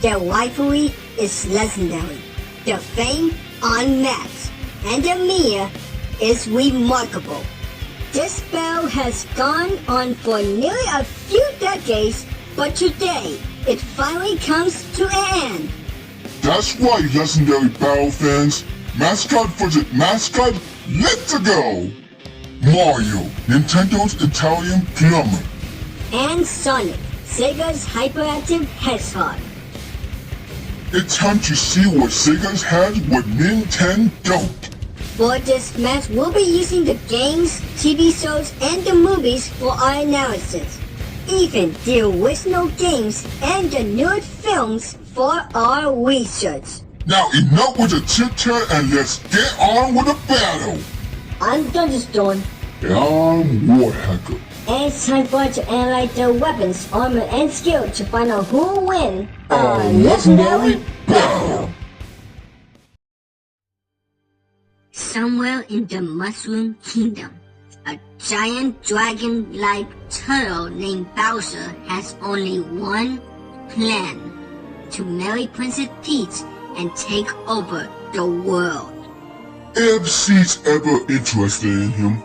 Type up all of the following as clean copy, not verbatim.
Their rivalry is legendary, their fame unmatched, and their mania is remarkable. This battle has gone on for nearly a few decades, but today it finally comes to an end. That's right, legendary battle fans. Mascot vs. Mascot, let's go! Mario, Nintendo's Italian plumber. And Sonic, Sega's hyperactive hedgehog. It's time to see what Sega's has what Nintendo don't. For this match, we'll be using the games, TV shows, and the movies for our analysis. Even the original games and the newest films for our research. Now enough with the chit-chat and let's get on with the battle. I'm Thunderstorm. And I'm Warhacker. And it's time for us to analyze their weapons, armor, and skill to find out who will win a legendary battle. Somewhere in the Mushroom Kingdom, a giant dragon-like turtle named Bowser has only one plan: to marry Princess Peach and take over the world. If she's ever interested in him,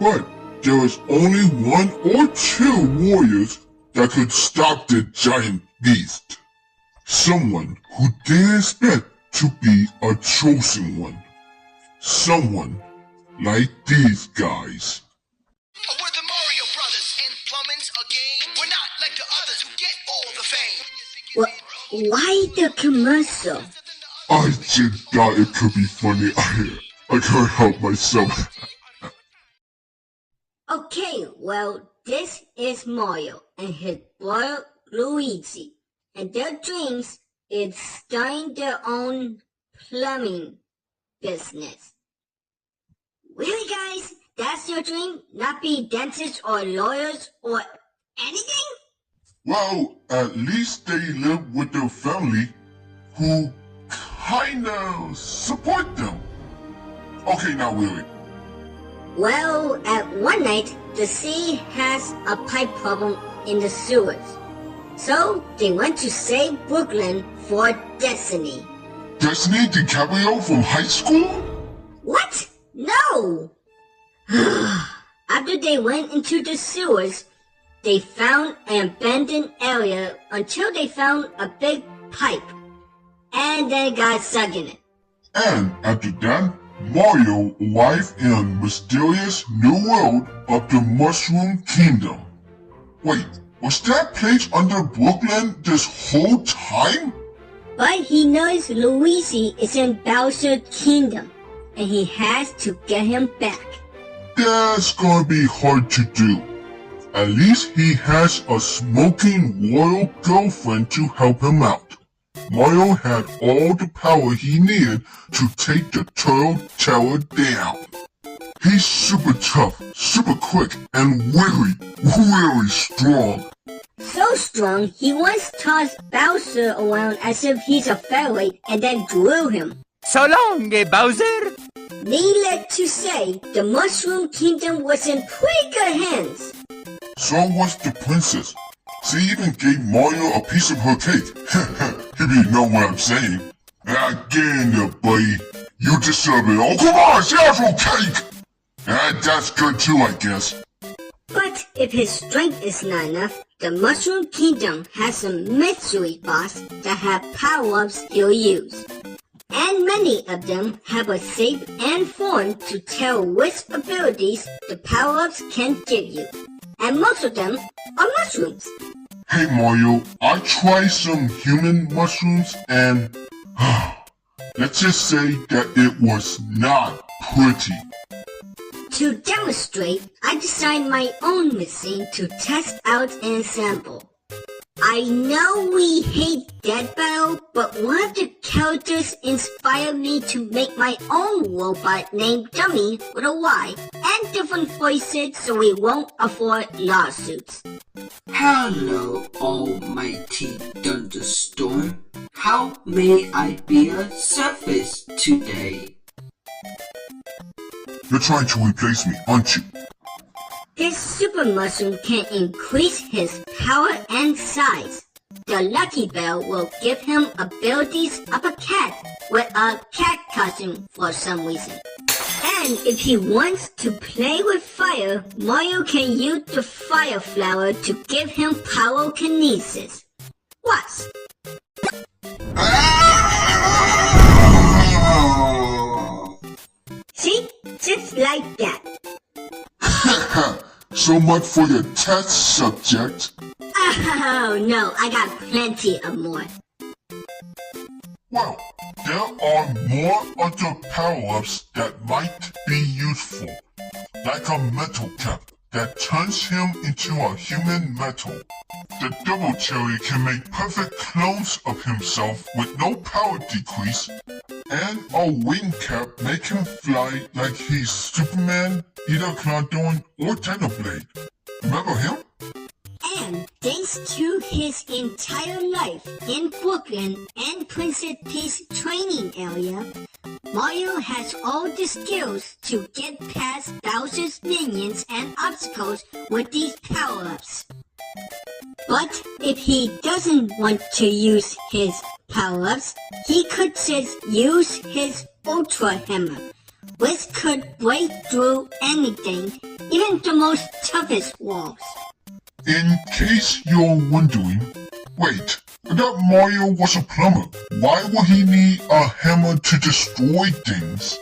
but there is only one or two warriors that could stop the giant beast. Someone who didn't expect to be a chosen one. Someone like these guys. We're the Mario Brothers, and plumbing's a game. We're not like the others who get all the fame. Why the commercial? I just thought it could be funny. I can't help myself. Okay, well, this is Mario and his brother Luigi, and their dreams is starting their own plumbing business. Really, guys? That's your dream? Not be dentists or lawyers or anything? Well, at least they live with their family who kinda support them. Okay, now really. Well, at one night, the city has a pipe problem in the sewers. So, they went to save Brooklyn for Destiny. Destiny DiCaprio from high school? What? No! After they went into the sewers, they found an abandoned area until they found a big pipe. And they got stuck in it. And after that, Mario arrived in a mysterious new world of the Mushroom Kingdom. Wait, was that place under Brooklyn this whole time? But he knows Luigi is in Bowser Kingdom, and he has to get him back. That's gonna be hard to do. At least he has a smoking royal girlfriend to help him out. Mario had all the power he needed to take the Turtle Tower down. He's super tough, super quick, and really strong. So strong, he once tossed Bowser around as if he's a featherweight and then drew him. So long, Bowser! Needless to say, the Mushroom Kingdom was in pretty good hands. So was the princess. She even gave Mario a piece of her cake. If you know what I'm saying. Get in there, buddy. You deserve it. Oh, come on, she has her cake! That's good too, I guess. But if his strength is not enough, the Mushroom Kingdom has a mystery boss that have power-ups he'll use. And many of them have a shape and form to tell which abilities the power-ups can give you. And most of them are mushrooms. Hey Mario, I tried some human mushrooms and let's just say that it was not pretty. To demonstrate, I designed my own machine to test out and sample. I know we hate Dead Battle, but one of the characters inspired me to make my own robot named Dummy with a Y and different voices so we won't afford lawsuits. Hello, almighty Thunderstorm. How may I be of service today? You're trying to replace me, aren't you? This super mushroom can increase his power and size. The Lucky Bell will give him abilities of a cat with a cat costume for some reason. And if he wants to play with fire, Mario can use the fire flower to give him pyrokinesis. Watch. See? Just like that. So much for your test subject. Oh no, I got plenty of more. Well, there are more other power-ups that might be useful, like a metal cap that turns him into a human metal. The double cherry can make perfect clones of himself with no power decrease, and a wing cap make him fly like he's Superman, either Cloudon or Technoblade. Remember him? And thanks to his entire life in Brooklyn and Princess Peach's training area, Mario has all the skills to get past Bowser's minions and obstacles with these power-ups. But if he doesn't want to use his power-ups, he could just use his Ultra Hammer, which could break through anything, even the most toughest walls. In case you're wondering, wait, I thought Mario was a plumber. Why would he need a hammer to destroy things?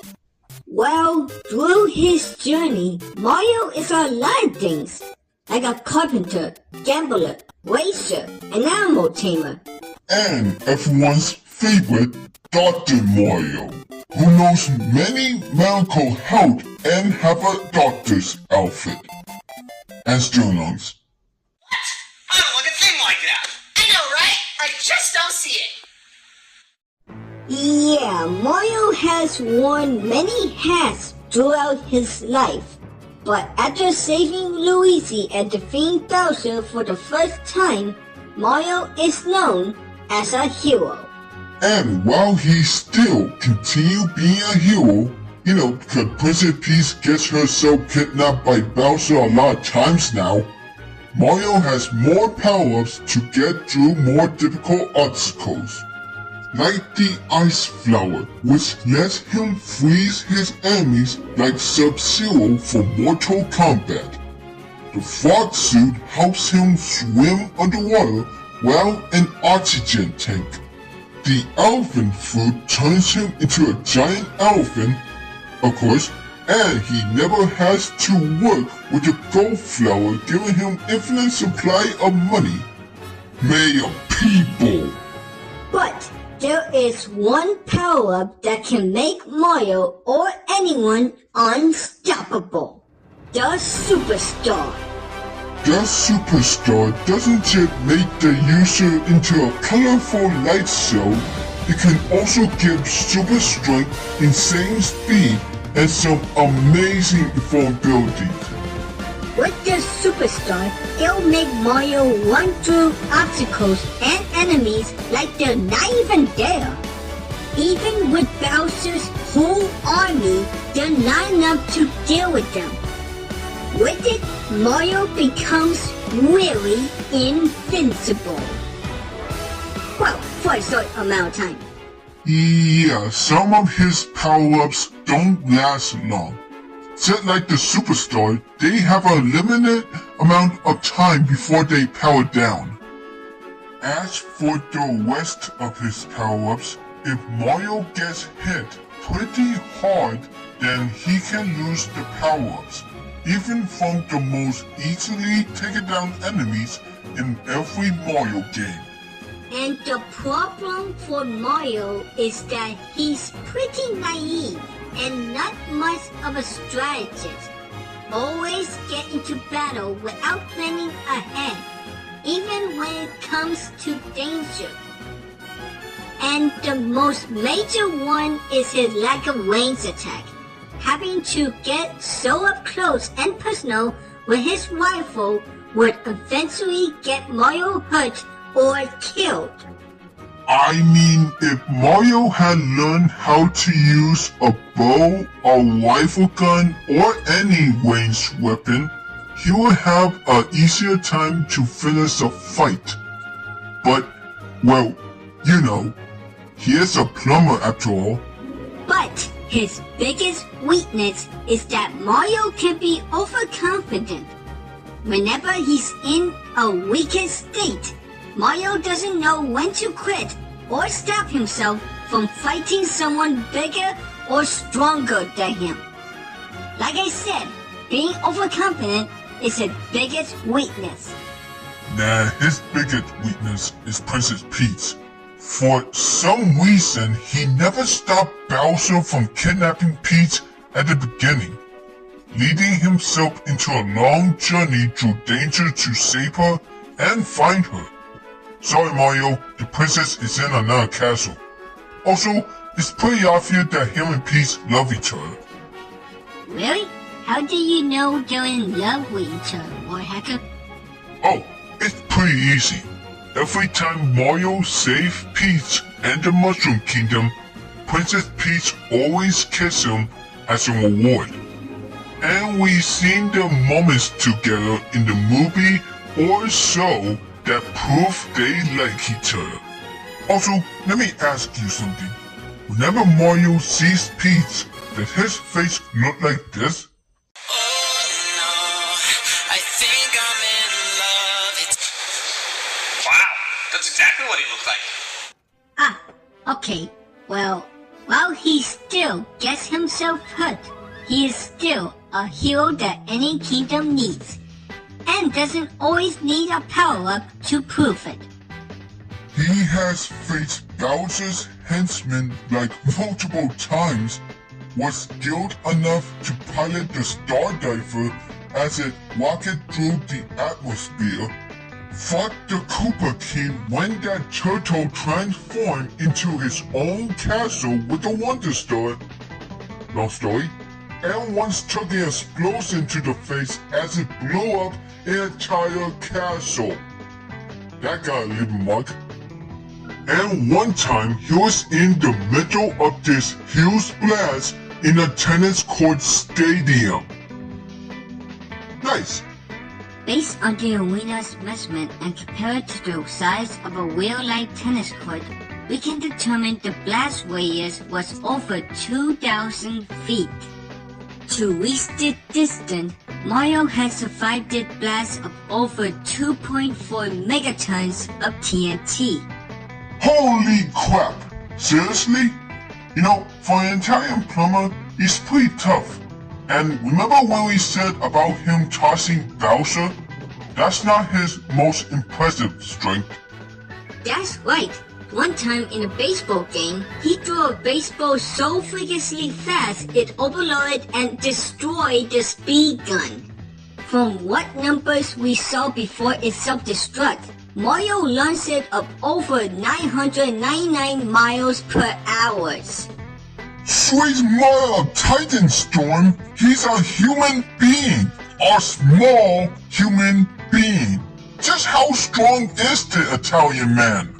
Well, through his journey, Mario is a lot of things, like a carpenter, gambler, racer, an animal tamer. And everyone's favorite, Dr. Mario, who knows many medical help and have a doctor's outfit. And still lungs. I don't look a thing like that. I know, right? I just don't see it. Yeah, Mario has worn many hats throughout his life. But after saving Luigi and defeating Bowser for the first time, Mario is known as a hero. And while he still continue being a hero, because Princess Peach gets herself kidnapped by Bowser a lot of times now, Mario has more power-ups to get through more difficult obstacles. Like the Ice Flower, which lets him freeze his enemies like Sub-Zero for Mortal Kombat. The Frog Suit helps him swim underwater while an oxygen tank. The Elephant Fruit turns him into a giant elephant, of course, and he never has to work with the Gold Flower giving him infinite supply of money. Mayor people! But there is one power-up that can make Mario or anyone unstoppable. The Superstar. The Superstar doesn't just make the user into a colorful light show, it can also give super strength, insane speed, and some amazing vulnerabilities. With the Superstar, it'll make Mario run through obstacles and enemies like they're not even there. Even with Bowser's whole army, they're not enough to deal with them. With it, Mario becomes really invincible. Well, for a short amount of time. Yeah, some of his power-ups don't last long. Just like the Superstar, they have a limited amount of time before they power down. As for the rest of his power-ups, if Mario gets hit pretty hard, then he can lose the power-ups, even from the most easily taken down enemies in every Mario game. And the problem for Mario is that he's pretty naive and not much of a strategist. Always get into battle without planning ahead, even when it comes to danger. And the most major one is his lack of range attack, having to get so up close and personal with his rifle would eventually get Mario hurt or killed. I mean, if Mario had learned how to use a bow, a rifle gun, or any ranged weapon, he would have an easier time to finish a fight. But, well, you know, he is a plumber after all. But his biggest weakness is that Mario can be overconfident. Whenever he's in a weaker state, Mario doesn't know when to quit or stop himself from fighting someone bigger or stronger than him. Like I said, being overconfident is his biggest weakness. Nah, his biggest weakness is Princess Peach. For some reason, he never stopped Bowser from kidnapping Peach at the beginning, leading himself into a long journey through danger to save her and find her. Sorry Mario, the princess is in another castle. Also, it's pretty obvious that him and Peach love each other. Really? How do you know they're in love with each other, Warhacker? Oh, it's pretty easy. Every time Mario saves Peach and the Mushroom Kingdom, Princess Peach always kisses him as a reward. And we've seen their moments together in the movie or show that prove they like each other. Also, let me ask you something. Whenever Mario sees Peach, does his face look like this? That's exactly what he looked like. Ah, okay. Well, while he still gets himself hurt, he is still a hero that any kingdom needs, and doesn't always need a power-up to prove it. He has faced Bowser's henchmen like multiple times, was skilled enough to pilot the Star Diver as it rocketed through the atmosphere, fought the Koopa King when that turtle transformed into his own castle with the Wonder Star. Long story. And once took an explosion to the face as it blew up an entire castle. That got a little mark. And one time he was in the middle of this huge blast in a tennis court stadium. Nice. Based on the arena's measurement and compared to the size of a real-life tennis court, we can determine the blast radius was over 2,000 feet. To reach this distance, Mario had survived the blast of over 2.4 megatons of TNT. Holy crap! Seriously? You know, for an Italian plumber, he's pretty tough. And remember when we said about him tossing Bowser? That's not his most impressive strength. That's right. One time in a baseball game, he threw a baseball so freakishly fast it overloaded and destroyed the speed gun. From what numbers we saw before it self-destruct, Mario launched it up over 999 miles per hour. Sweet mother of Thunderstorm, he's a human being. A small human being. Just how strong is the Italian man?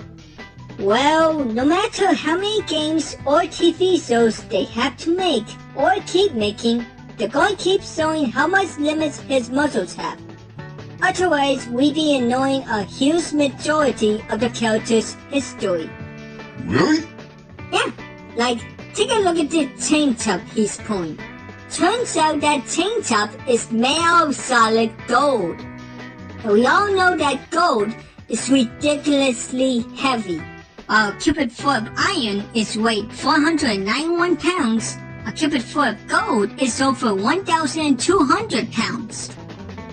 Well, no matter how many games or TV shows they have to make or keep making, they're going to keep showing how much limits his muscles have. Otherwise, we'd be ignoring a huge majority of the character's history. Really? Yeah, like, take a look at the tank top he's pulling. Turns out that tank top is made out of solid gold. And we all know that gold is ridiculously heavy. A cubic foot of iron is weighed 491 pounds. A cubic foot of gold is over 1,200 pounds.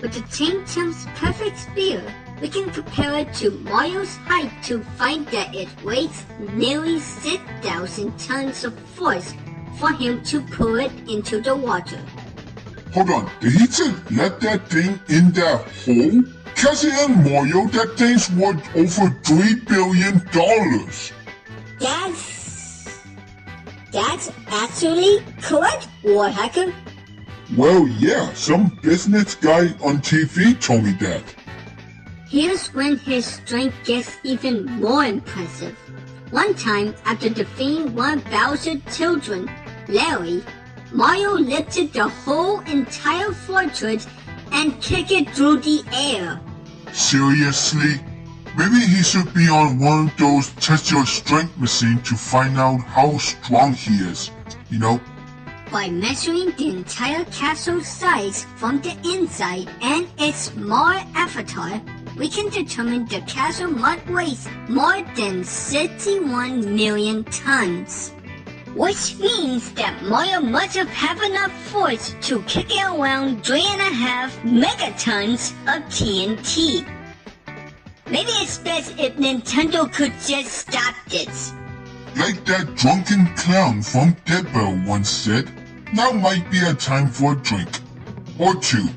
With the tank top's perfect spear, we can compare it to Mario's height to find that it weighs nearly 6,000 tons of force for him to pull it into the water. Hold on, did he just let that thing in that hole? Cassie and Mario, that thing's worth over $3 billion. That's actually correct, Warhacker. Well, yeah, some business guy on TV told me that. Here's when his strength gets even more impressive. One time, after defeating one of Bowser's children, Larry, Mario lifted the whole entire fortress and kicked it through the air. Seriously? Maybe he should be on one of those test your strength machines to find out how strong he is, you know? By measuring the entire castle's size from the inside and its small avatar, we can determine the castle must weigh more than 61 million tons. Which means that Mario must have enough force to kick it around 3.5 megatons of TNT. Maybe it's best if Nintendo could just stop this. Like that drunken clown from Dead Bell once said, now might be a time for a drink. Or two.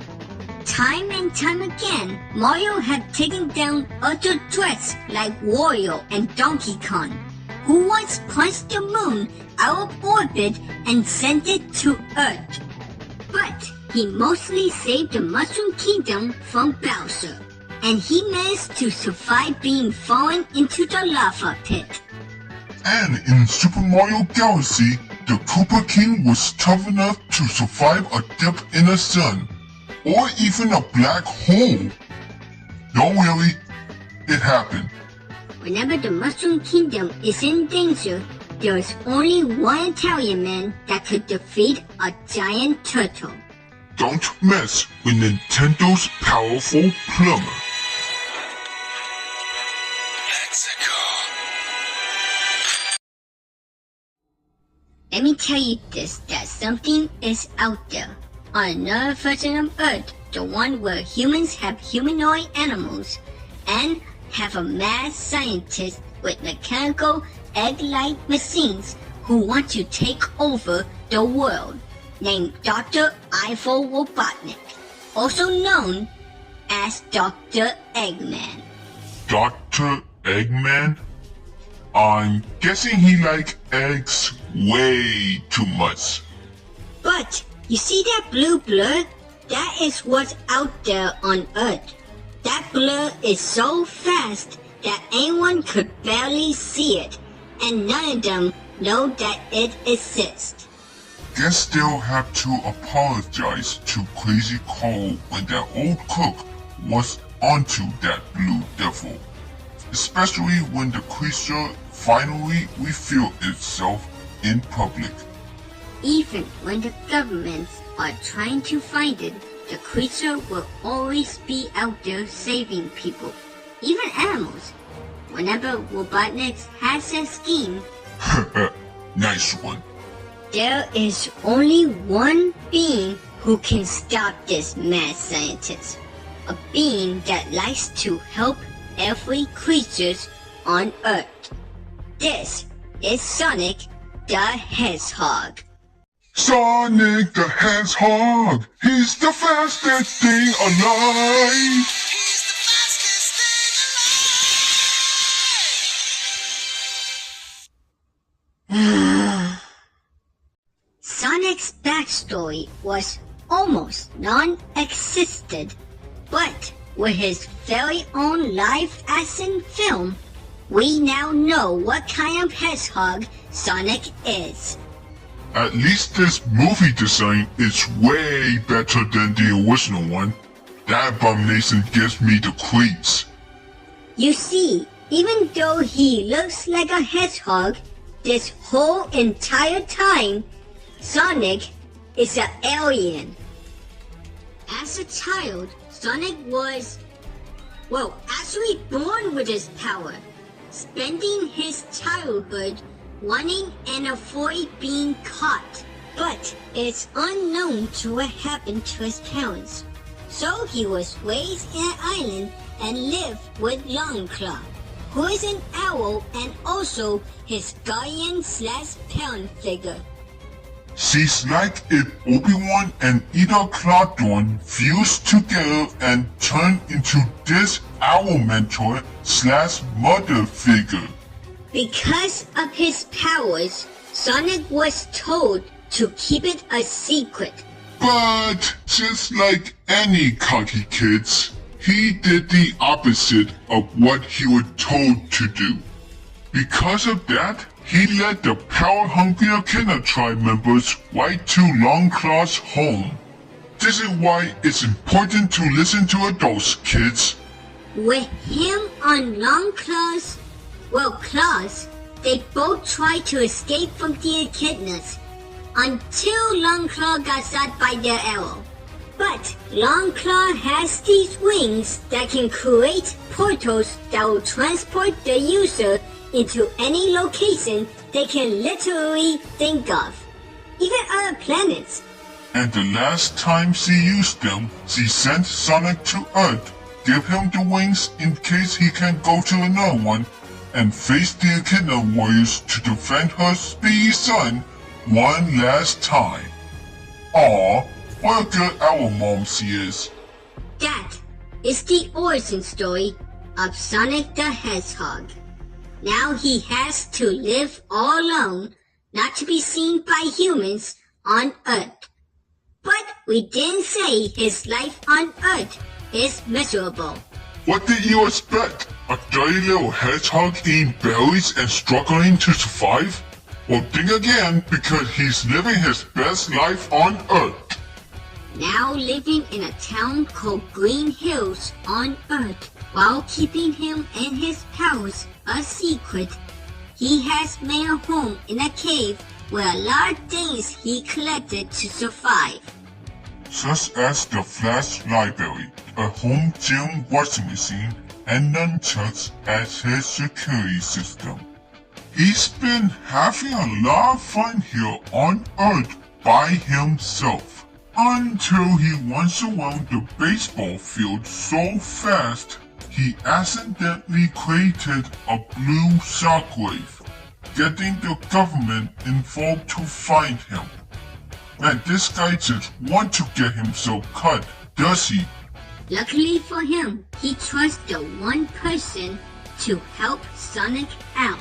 Time and time again, Mario had taken down other threats like Wario and Donkey Kong, who once punched the moon out of orbit and sent it to Earth. But he mostly saved the Mushroom Kingdom from Bowser, and he managed to survive being thrown into the lava pit. And in Super Mario Galaxy, the Koopa King was tough enough to survive a dip in the sun, or even a black hole. Don't worry, it happened. Whenever the Mushroom Kingdom is in danger, there is only one Italian man that could defeat a giant turtle. Don't mess with Nintendo's powerful plumber. Let's go. Let me tell you this, that something is out there. On another version of Earth, the one where humans have humanoid animals, and have a mad scientist with mechanical egg-like machines who want to take over the world, named Dr. Ivo Robotnik, also known as Dr. Eggman. Dr. Eggman? I'm guessing he likes eggs way too much. But you see that blue blur? That is what's out there on Earth. That blur is so fast that anyone could barely see it, and none of them know that it exists. Guess they'll have to apologize to Crazy Cole when that old cook was onto that blue devil. Especially when the creature finally revealed itself in public. Even when the governments are trying to find it, the creature will always be out there saving people, even animals. Whenever Robotnik has a scheme, Nice one. there is only one being who can stop this mad scientist. A being that likes to help every creature on Earth. This is Sonic the Hedgehog. Sonic the Hedgehog, he's the fastest thing alive. He's the fastest thing alive. Sonic's backstory was almost non-existent, but with his very own live-action film, we now know what kind of hedgehog Sonic is. At least this movie design is way better than the original one. That abomination gives me the creeps. You see, even though he looks like a hedgehog, this whole entire time, Sonic is an alien. As a child, Sonic was, actually born with his power, spending his childhood running and avoid being caught. But it's unknown to what happened to his parents. So he was raised in an island and lived with Longclaw, who is an owl and also his guardian/parent figure. She's like if Obi-Wan and Ida Clawthorn fused together and turned into this owl mentor/mother figure. Because of his powers, Sonic was told to keep it a secret. But just like any cocky kids, he did the opposite of what he was told to do. Because of that, he led the power-hungry Akina tribe members right to Longclaw's home. This is why it's important to listen to adults, kids. With him on long claws, they both tried to escape from the echidnas until Longclaw got shot by their arrow. But Longclaw has these wings that can create portals that will transport the user into any location they can literally think of, even other planets. And the last time she used them, she sent Sonic to Earth, give him the wings in case he can go to another one, and face the Echidna warriors to defend her speedy son one last time. Aw, what a good owl mom she is. That is the origin story of Sonic the Hedgehog. Now he has to live all alone, not to be seen by humans on Earth. But we didn't say his life on Earth is miserable. What did you expect? A dirty little hedgehog eating berries and struggling to survive? Well, think again, because he's living his best life on Earth. Now living in a town called Green Hills on Earth, while keeping him and his pals a secret, he has made a home in a cave where a lot of things he collected to survive. Such as the Flash Library, a home gym washing machine, and nunchucks as his security system. He's been having a lot of fun here on Earth by himself, until he runs around the baseball field so fast he accidentally created a blue shockwave, getting the government involved to find him. And this guy just wants to get himself cut, does he? Luckily for him, he trusts the one person to help Sonic out.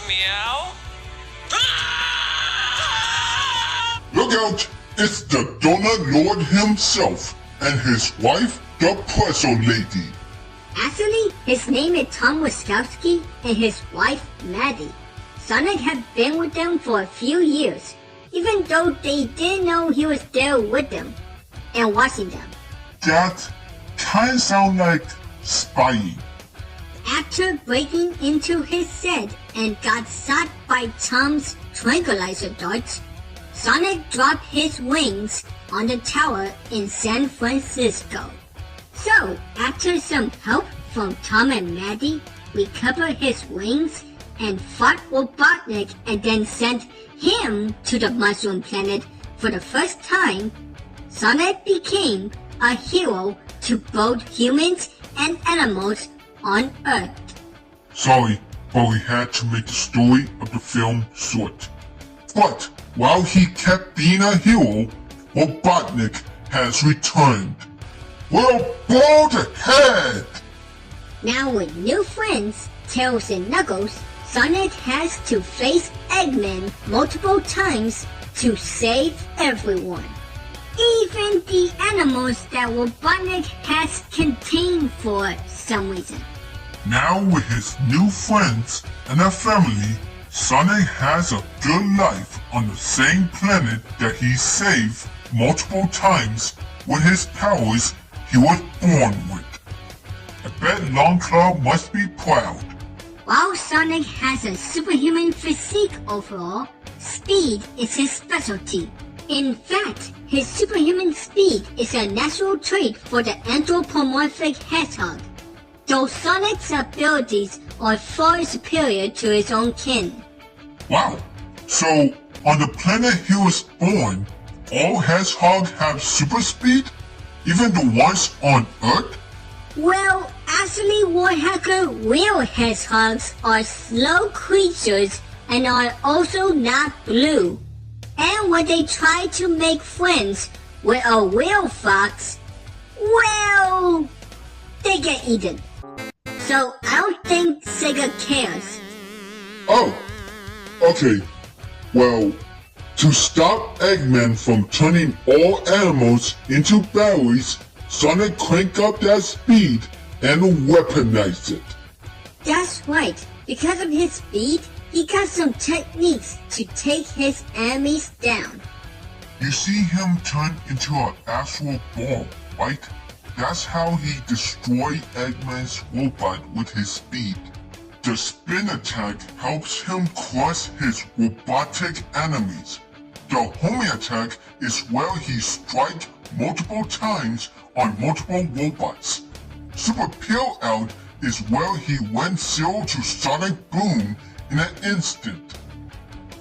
Meow? Look out! It's the Donut Lord himself and his wife, the Pretzel Lady. Actually, his name is Tom Wiskowski and his wife, Maddie. Sonic had been with them for a few years, even though they didn't know he was there with them and watching them. That kinda sound like spying. After breaking into his shed and got shot by Tom's tranquilizer darts, Sonic dropped his wings on the tower in San Francisco. So, after some help from Tom and Maddie, recovered his wings and fought Robotnik and then sent him to the Mushroom Planet for the first time, Sonic became a hero to both humans and animals on Earth. Sorry, but we had to make the story of the film short. But while he kept being a hero, Robotnik has returned. Well, bold ahead! Now with new friends, Tails and Knuckles, Sonic has to face Eggman multiple times to save everyone. Even the animals that Robotnik has contained for some reason. Now with his new friends and a family, Sonic has a good life on the same planet that he saved multiple times with his powers he was born with. I bet Longclaw must be proud. While Sonic has a superhuman physique overall, speed is his specialty. In fact, his superhuman speed is a natural trait for the anthropomorphic hedgehog, though Sonic's abilities are far superior to his own kin. Wow, so on the planet he was born, all hedgehogs have super speed? Even the ones on Earth? Well, actually Warhacker real hedgehogs are slow creatures and are also not blue. And when they try to make friends with a real fox, well, they get eaten. So I don't think Sega cares. Oh, okay. Well, to stop Eggman from turning all animals into berries, Sonic cranked up that speed and weaponized it. That's right. Because of his speed, he got some techniques to take his enemies down. You see him turn into an actual ball, right? That's how he destroyed Eggman's robot with his speed. The spin attack helps him crush his robotic enemies. The homing attack is where he strikes multiple times on multiple robots. Super Peel Out is where he went 0 to Sonic Boom in an instant.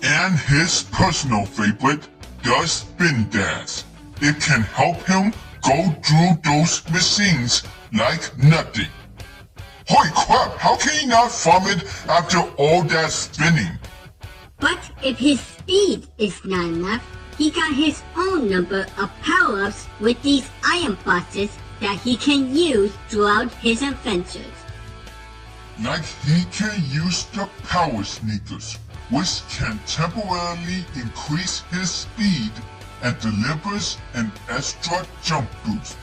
And his personal favorite, the Spin Dash. It can help him go through those machines like nothing. Holy crap, how can he not farm it after all that spinning? But if his speed is not enough, he got his own number of power-ups with these iron bosses that he can use throughout his adventures. Like he can use the Power Sneakers, which can temporarily increase his speed and delivers an extra jump boost.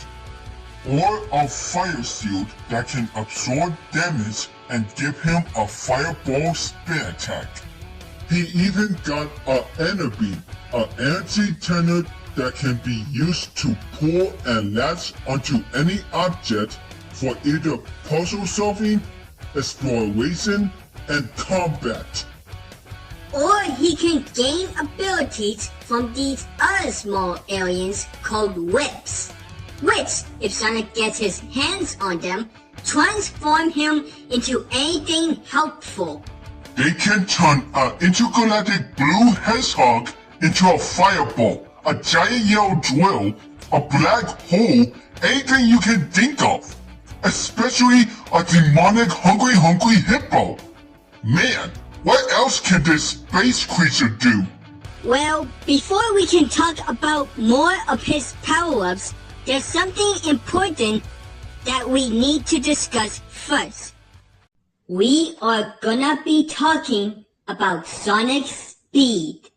Or a Fire Shield that can absorb damage and give him a fireball spin attack. He even got a Enderdead, an anti-tenor that can be used to pull and latch onto any object for either puzzle solving, exploration, and combat. Or he can gain abilities from these other small aliens called whips, which, if Sonic gets his hands on them, transform him into anything helpful. They can turn an intergalactic blue hedgehog into a fireball, a giant yellow Duel, a black hole, anything you can think of. Especially a demonic hungry hippo. Man, what else can this space creature do? Well, before we can talk about more of his power-ups, there's something important that we need to discuss first. We are gonna be talking about Sonic's speed.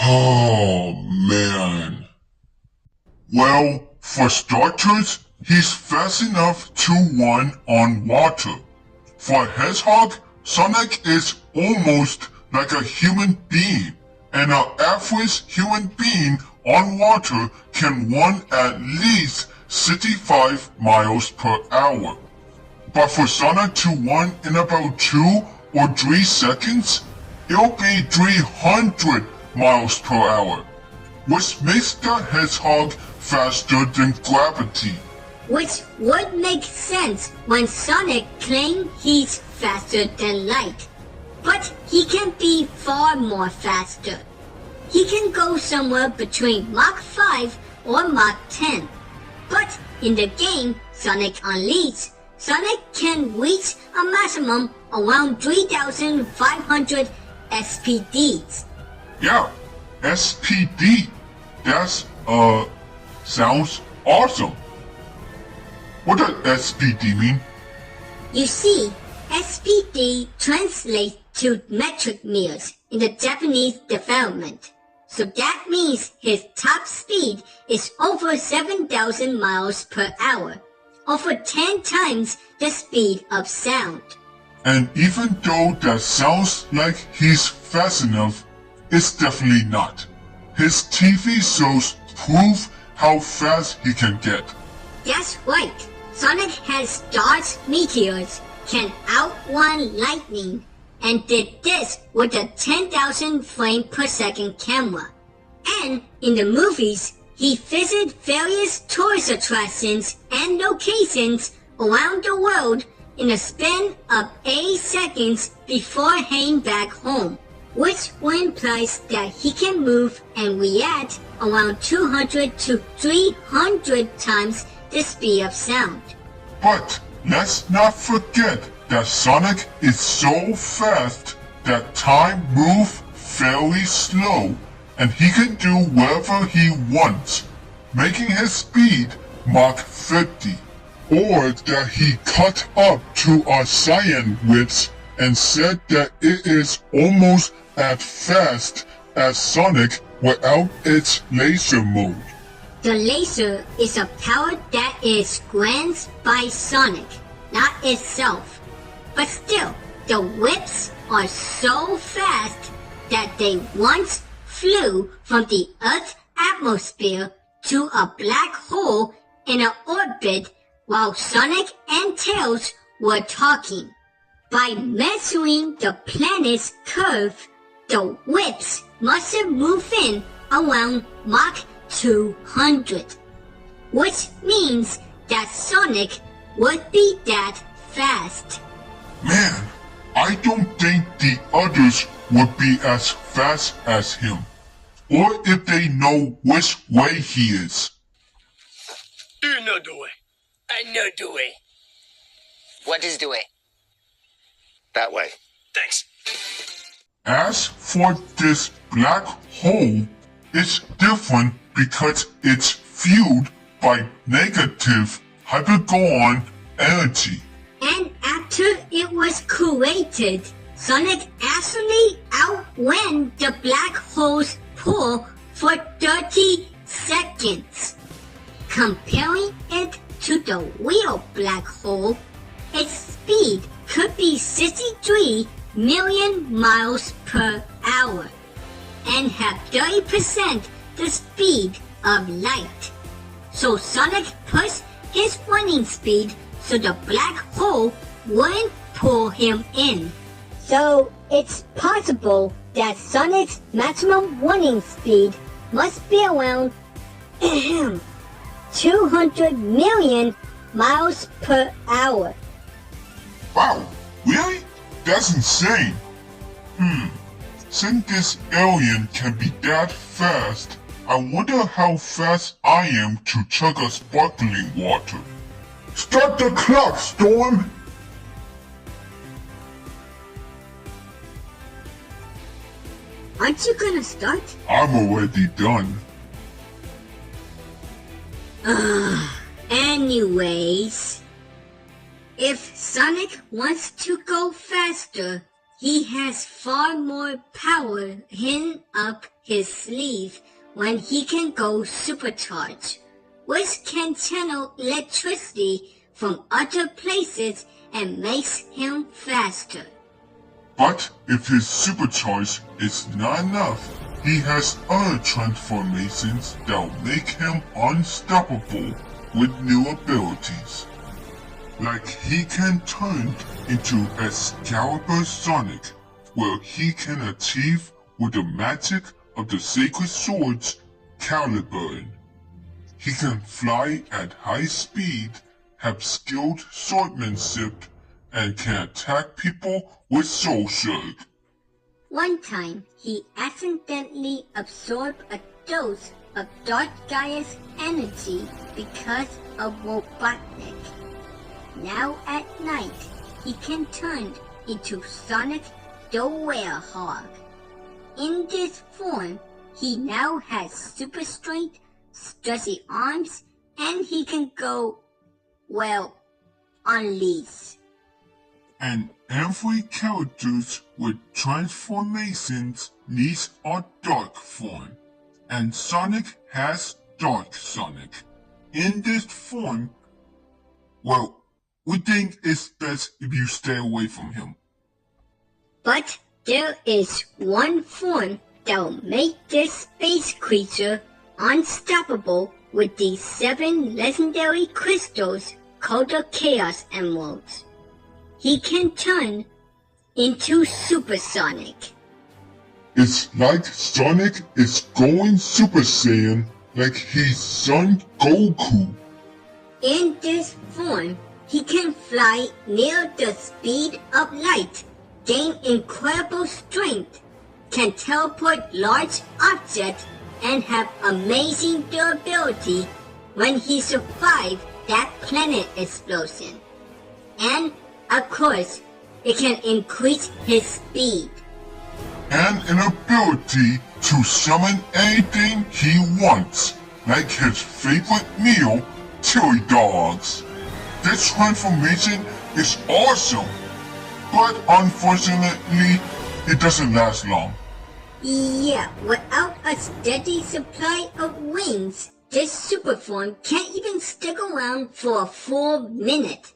Oh man. Well, for starters, he's fast enough to run on water. For a hedgehog, Sonic is almost like a human being, and an average human being on water can run at least 65 miles per hour. But for Sonic to run in about 2 or 3 seconds, it'll be 300 miles per hour, which makes the hedgehog faster than gravity. Which would make sense when Sonic claimed he's faster than light. But he can be far more faster. He can go somewhere between Mach 5 or Mach 10. But in the game Sonic Unleashed, Sonic can reach a maximum around 3,500 SPDs. Yeah, SPD. That's, sounds awesome. What does SPD mean? You see, SPD translates to metric meters in the Japanese development. So that means his top speed is over 7,000 miles per hour, over 10 times the speed of sound. And even though that sounds like he's fast enough, it's definitely not. His TV shows prove how fast he can get. That's right. Sonic has dodged meteors, can outrun lightning, and did this with a 10,000 frame per second camera. And in the movies, he visited various tourist attractions and locations around the world in a span of 8 seconds before heading back home, which implies that he can move and react around 200 to 300 times the speed of sound. But let's not forget that Sonic is so fast that time moves fairly slow, and he can do whatever he wants, making his speed Mach 50. Or that he cut up to a cyan witch and said that it is almost as fast as Sonic without its laser mode. The laser is a power that is granted by Sonic, not itself. But still, the whips are so fast that they once flew from the Earth's atmosphere to a black hole in an orbit while Sonic and Tails were talking. By measuring the planet's curve, the whips must have moved in around Mach 200, which means that Sonic would be that fast. Man, I don't think the others would be as fast as him, or if they know which way he is. No Duel. I know Duel. What is Duel? That way. Thanks. As for this black hole, it's different because it's fueled by negative hypergone energy. And after it was created, Sonic actually outran the black hole's pull for 30 seconds. Comparing it to the real black hole, its speed could be 63 million miles per hour and have 30% the speed of light. So Sonic pushed his running speed so the black hole wouldn't pull him in. So it's possible that Sonic's maximum running speed must be around 200 million miles per hour. Wow, really? That's insane. Since this alien can be that fast, I wonder how fast I am to chug a sparkling water. Start the clock, Storm! Aren't you gonna start? I'm already done. Anyways, if Sonic wants to go faster, he has far more power hidden up his sleeve when he can go supercharged, which can channel electricity from other places and makes him faster. But if his supercharge is not enough, he has other transformations that'll make him unstoppable with new abilities. Like he can turn into Excalibur Sonic, where he can achieve with the magic of the sacred swords Caliburn. He can fly at high speed, have skilled swordsmanship, and can attack people with Soul Surge. One time, he accidentally absorbed a dose of Dark Gaia's energy because of Robotnik. Now at night, he can turn into Sonic the Werehog. In this form, he now has super strength, stretchy arms, and he can go, well, on leash. And every characters with transformations needs a dark form, and Sonic has Dark Sonic. In this form, well, we think it's best if you stay away from him. But there is one form that will make this space creature unstoppable with these 7 legendary crystals called the Chaos Emeralds. He can turn into Super Sonic. It's like Sonic is going Super Saiyan like he's Son Goku. In this form, he can fly near the speed of light, gain incredible strength, can teleport large objects, and have amazing durability when he survived that planet explosion. And, of course, it can increase his speed. And an ability to summon anything he wants, like his favorite meal, chili dogs. This transformation is awesome, but unfortunately, it doesn't last long. Yeah, without a steady supply of wings, this super form can't even stick around for a full minute.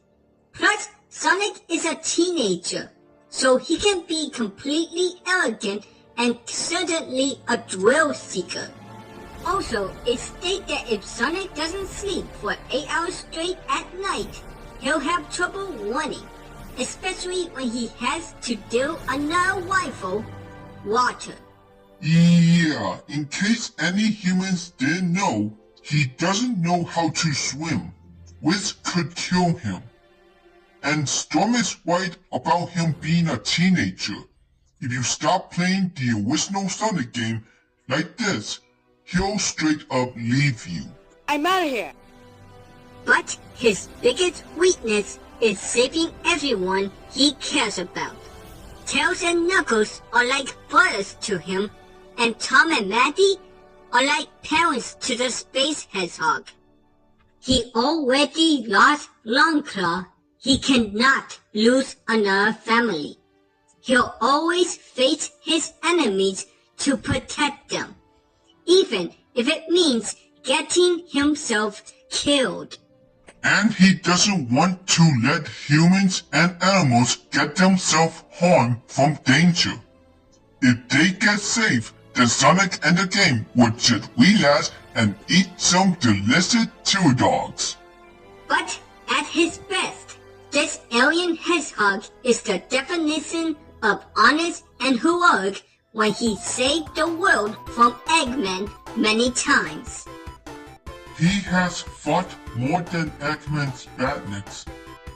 Plus, Sonic is a teenager, so he can be completely elegant and certainly a thrill seeker. Also, it's stated that if Sonic doesn't sleep for 8 hours straight at night, he'll have trouble running, especially when he has to do another rival, water. Yeah, in case any humans didn't know, he doesn't know how to swim, which could kill him. And Storm is right about him being a teenager. If you stop playing the original Sonic game like this, he'll straight up leave you. I'm out of here. But his biggest weakness is saving everyone he cares about. Tails and Knuckles are like brothers to him, and Tom and Maddie are like parents to the Space Hedgehog. He already lost Longclaw. He cannot lose another family. He'll always face his enemies to protect them, even if it means getting himself killed. And he doesn't want to let humans and animals get themselves harmed from danger. If they get safe, then Sonic and the game would just relax and eat some delicious chew dogs. But at his best, this alien hedgehog is the definition of honest and heroic when he saved the world from Eggman many times. He has fought more than Eggman's badniks.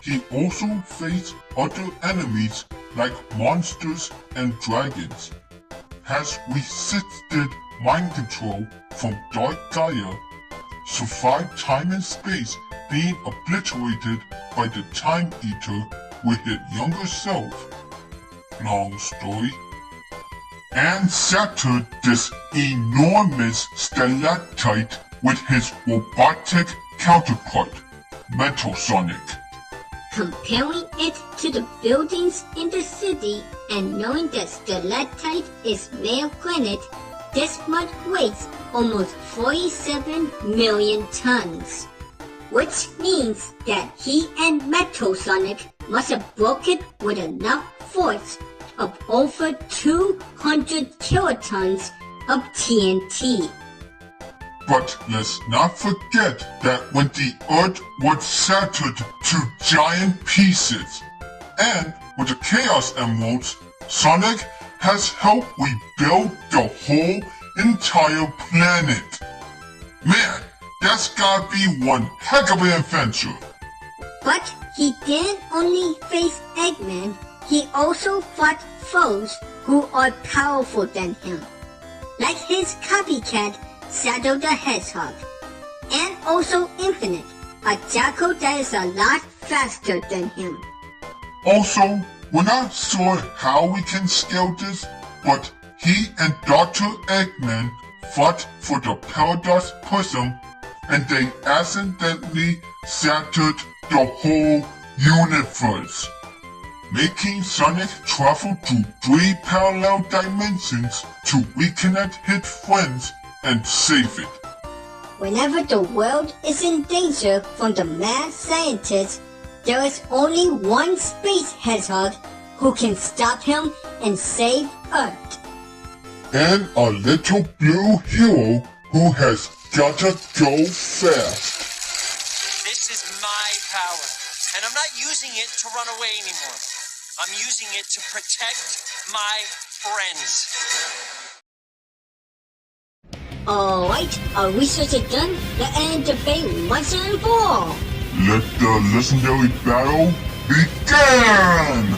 He also faced other enemies like monsters and dragons. Has resisted mind control from Dark Gaia, survived time and space being obliterated by the Time Eater with his younger self. Long story. And shattered this enormous stalactite with his robotic counterpart, Metal Sonic. Comparing it to the buildings in the city and knowing that stalactite is made of granite, this mud weighs almost 47 million tons. Which means that he and Metal Sonic must have broke it with enough force of over 200 kilotons of TNT. But let's not forget that when the Earth was shattered to giant pieces, and with the Chaos Emeralds, Sonic has helped rebuild the whole entire planet. Man, that's gotta be one heck of an adventure. But he didn't only face Eggman, he also fought foes who are powerful than him, like his copycat Shadow the Hedgehog, and also Infinite, a jackal that is a lot faster than him. Also, we're not sure how we can scale this, but he and Dr. Eggman fought for the Paradox Prism, and they accidentally shattered the whole universe, making Sonic travel through 3 parallel dimensions to reconnect his friends and save it. Whenever the world is in danger from the mad scientist, there is only one Space Hedgehog who can stop him and save Earth. And a little blue hero who has gotta go fast. This is my power, and I'm not using it to run away anymore. I'm using it to protect my friends. Alright, our research is done. Let's end the debate once and for all. Let the legendary battle begin!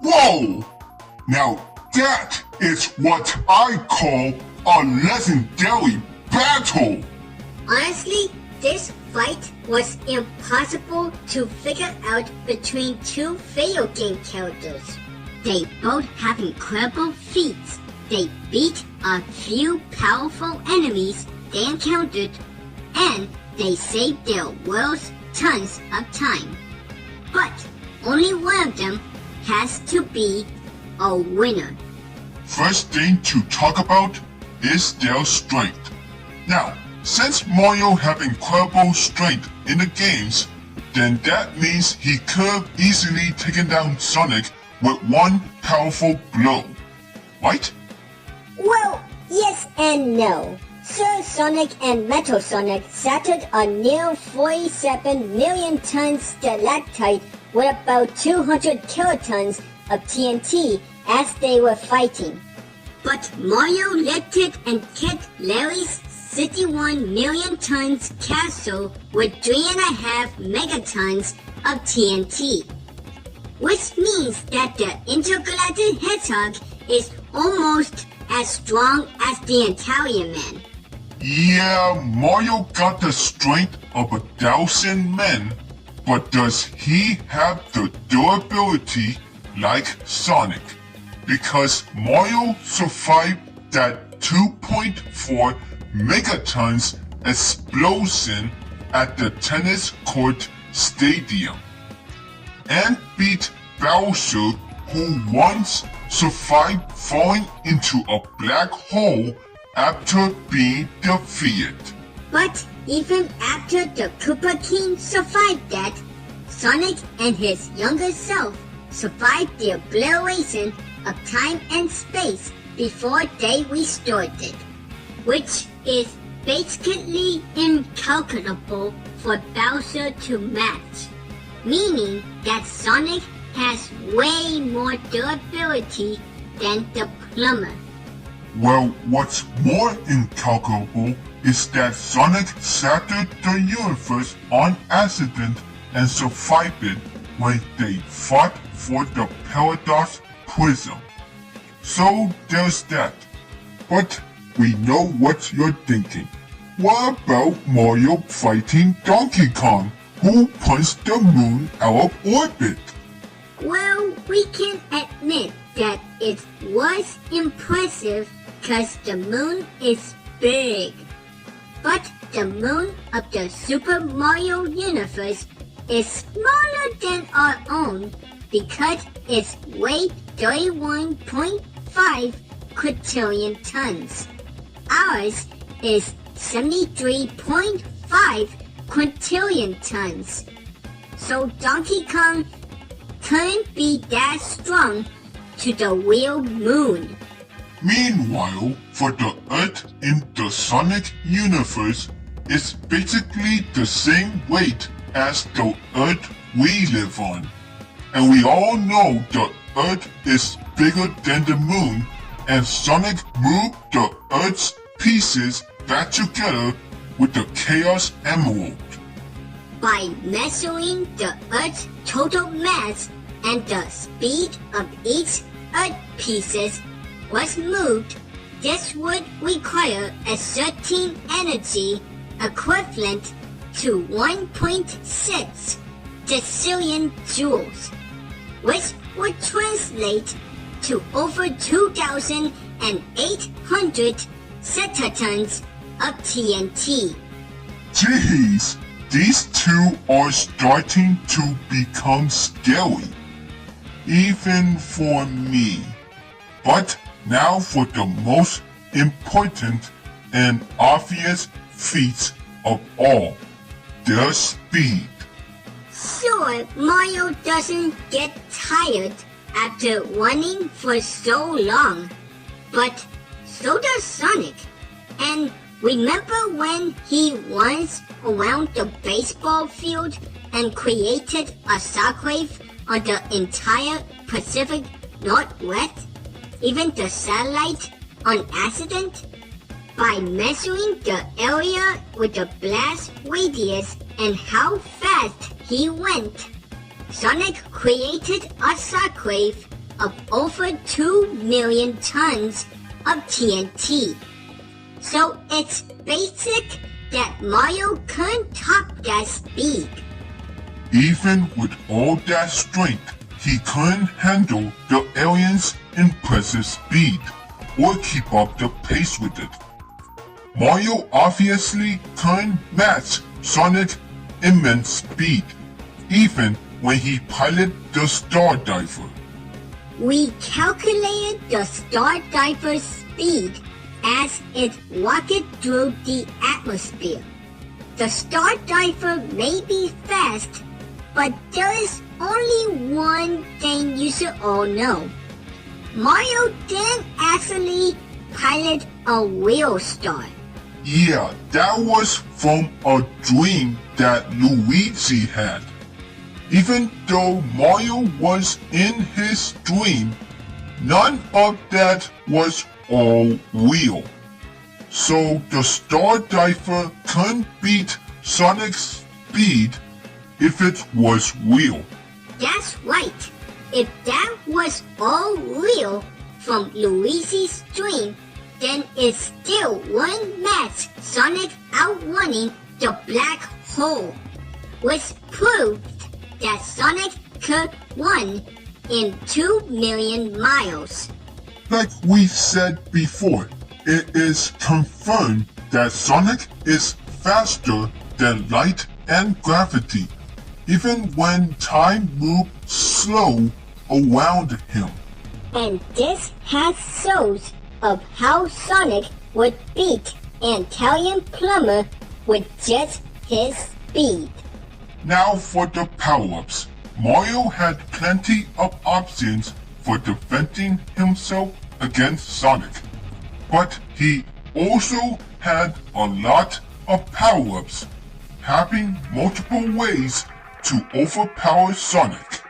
Whoa! Now that is what I call a legendary battle! Honestly, this fight was impossible to figure out between two video game characters. They both have incredible feats. They beat a few powerful enemies they encountered, and they saved their worlds tons of time. But only one of them has to be a winner. First thing to talk about is their strength. Now, since Mario have incredible strength in the games, then that means he could easily taken down Sonic with one powerful blow, right? Well, yes and no. Sir Sonic and Metal Sonic shattered a near 47 million ton stalactite with about 200 kilotons of TNT as they were fighting. But Mario lifted and kicked Larry's 61 million tons castle with 3.5 megatons of TNT. Which means that the intergalactic hedgehog is almost as strong as the Italian man. Yeah, Mario got the strength of 1,000 men, but does he have the durability like Sonic? Because Mario survived that 2.4 megatons explosion at the tennis court stadium, and beat Bowser, who once survived falling into a black hole after being defeated. But even after the Koopa King survived that, Sonic and his younger self survived the obliteration of time and space before they restored it, which is basically incalculable for Bowser to match, meaning that Sonic has way more durability than the plumber. Well, what's more incalculable is that Sonic shattered the universe on accident and survived it when they fought for the Paradox Prism. So there's that. But we know what you're thinking. What about Mario fighting Donkey Kong, who punched the moon out of orbit? Well, we can admit that it was impressive because the moon is big. But the moon of the Super Mario universe is smaller than our own because it's weighed 31.5 quintillion tons. Ours is 73.5 quintillion tons. So Donkey Kong couldn't be that strong to the real moon. Meanwhile, for the Earth in the Sonic universe, it's basically the same weight as the Earth we live on. And we all know the Earth is bigger than the moon, and Sonic moved the Earth's pieces back together with the Chaos Emerald. By measuring the Earth's total mass and the speed of each Earth pieces was moved, this would require a certain energy equivalent to 1.6 decillion joules, which would translate to over 2,800 zetatons of TNT. Jeez, these two are starting to become scary, even for me. But now for the most important and obvious feats of all, their speed. Sure, Mario doesn't get tired after running for so long, but so does Sonic. And remember when he runs around the baseball field and created a shockwave on the entire Pacific Northwest, even the satellite, on accident? By measuring the area with the blast radius and how fast he went, Sonic created a shockwave of over 2 million tons of TNT. So it's basic that Mario couldn't top that speed. Even with all that strength, he couldn't handle the aliens' impressive speed or keep up the pace with it. Mario obviously couldn't match Sonic's immense speed, even when he piloted the Star Diver. We calculated the Star Diver's speed as it rocket through the atmosphere. The Star Diver may be fast, but there is only one thing you should all know. Mario didn't actually pilot a real star. Yeah, that was from a dream that Luigi had. Even though Mario was in his dream, none of that was all real. So the Star Diver couldn't beat Sonic's speed if it was real. That's right. If that was all real from Luigi's dream, then it still wouldn't match Sonic outrunning the black hole, which proved that Sonic could run in 2 million miles. Like we said before, it is confirmed that Sonic is faster than light and gravity, even when time moves slow around him. And this has shows of how Sonic would beat an Italian plumber with just his speed. Now for the power-ups. Mario had plenty of options for defending himself against Sonic, but he also had a lot of power-ups, having multiple ways to overpower Sonic.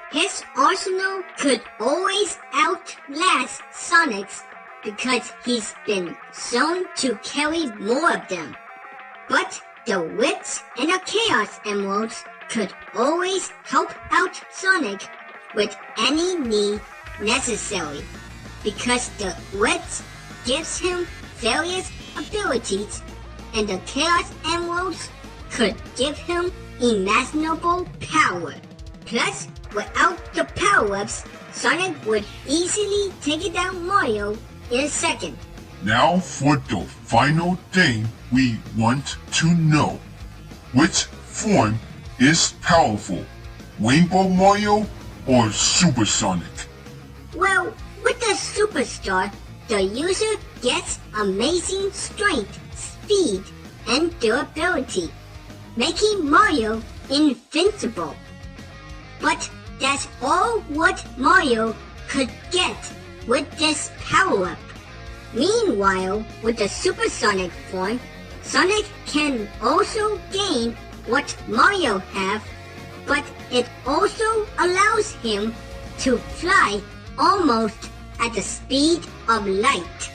His arsenal could always outlast Sonic's because he's been shown to carry more of them. But the Wits and the Chaos Emeralds could always help out Sonic with any need necessary, because the Wits gives him various abilities and the Chaos Emeralds could give him imaginable power. Plus, without the power-ups, Sonic would easily take down Mario in a second. Now for the final thing we want to know. Which form is powerful? Rainbow Mario or Super Sonic? Well, with the Superstar, the user gets amazing strength, speed, and durability, making Mario invincible. But that's all what Mario could get with this power-up. Meanwhile, with the Supersonic form, Sonic can also gain what Mario have, but it also allows him to fly almost at the speed of light.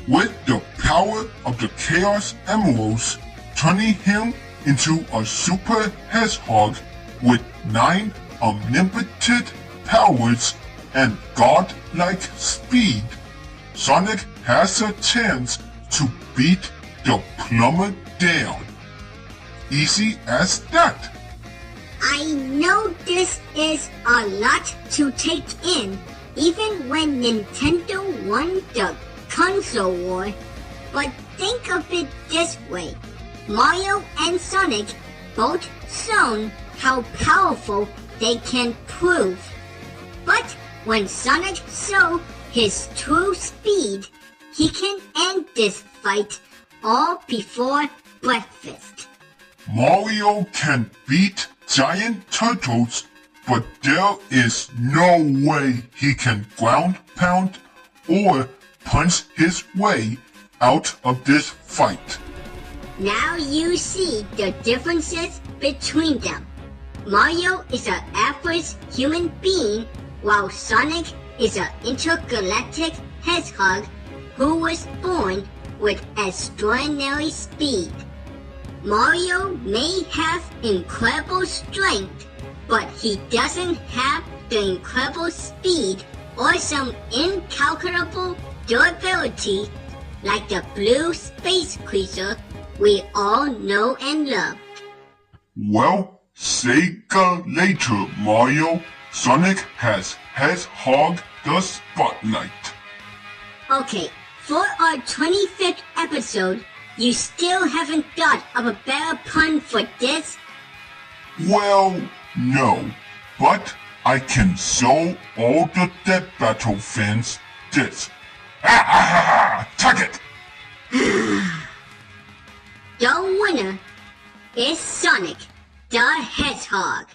With the power of the Chaos Emeralds, turning him into a super hedgehog with 9 omnipotent powers and godlike speed, Sonic has a chance to beat the plumber down. Easy as that. I know this is a lot to take in, even when Nintendo won the console war, but think of it this way. Mario and Sonic both shown how powerful they can prove. But when Sonic shows his true speed, he can end this fight all before breakfast. Mario can beat giant turtles, but there is no way he can ground pound or punch his way out of this fight. Now you see the differences between them. Mario is an average human being, while Sonic is an intergalactic hedgehog who was born with extraordinary speed. Mario may have incredible strength, but he doesn't have the incredible speed or some incalculable durability like the blue space creature we all know and love. Well, Sega later, Mario. Sonic has Hedgehog the spotlight. Okay, for our 25th episode, you still haven't thought of a better pun for this? Well, no, but I can show all the Dead Battle fans this. Take it! The winner is Sonic the Hedgehog.